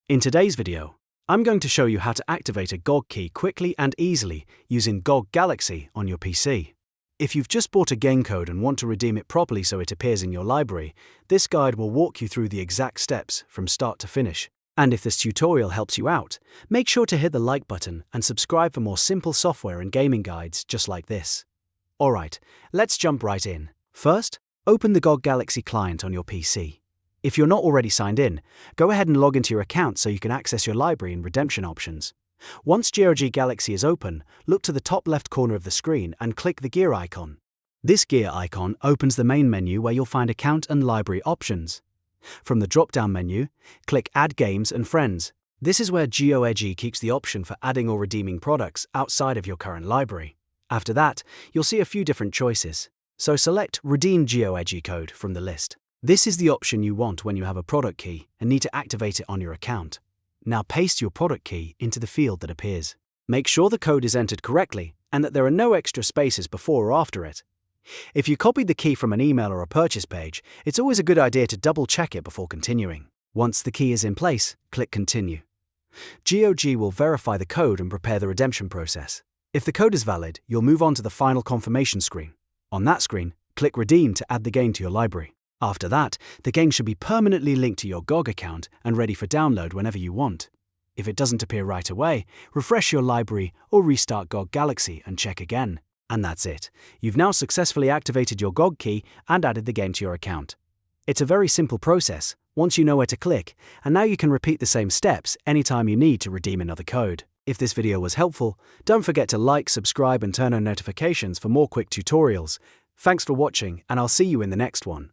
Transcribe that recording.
In today's video, I'm going to show you how to activate a GOG key quickly and easily using GOG Galaxy on your PC. If you've just bought a game code and want to redeem it properly so it appears in your library, this guide will walk you through the exact steps from start to finish. And if this tutorial helps you out, make sure to hit the like button and subscribe for more simple software and gaming guides just like this. Alright, let's jump right in. First, open the GOG Galaxy client on your PC. If you're not already signed in, go ahead and log into your account so you can access your library and redemption options. Once GOG Galaxy is open, look to the top left corner of the screen and click the gear icon. This gear icon opens the main menu where you'll find account and library options. From the drop-down menu, click Add Games and Friends. This is where GOG keeps the option for adding or redeeming products outside of your current library. After that, you'll see a few different choices. So select Redeem GOG code from the list. This is the option you want when you have a product key and need to activate it on your account. Now paste your product key into the field that appears. Make sure the code is entered correctly and that there are no extra spaces before or after it. If you copied the key from an email or a purchase page, it's always a good idea to double-check it before continuing. Once the key is in place, click Continue. GOG will verify the code and prepare the redemption process. If the code is valid, you'll move on to the final confirmation screen. On that screen, click Redeem to add the game to your library. After that, the game should be permanently linked to your GOG account and ready for download whenever you want. If it doesn't appear right away, refresh your library or restart GOG Galaxy and check again. And that's it. You've now successfully activated your GOG key and added the game to your account. It's a very simple process once you know where to click, and now you can repeat the same steps anytime you need to redeem another code. If this video was helpful, don't forget to like, subscribe and turn on notifications for more quick tutorials. Thanks for watching, and I'll see you in the next one.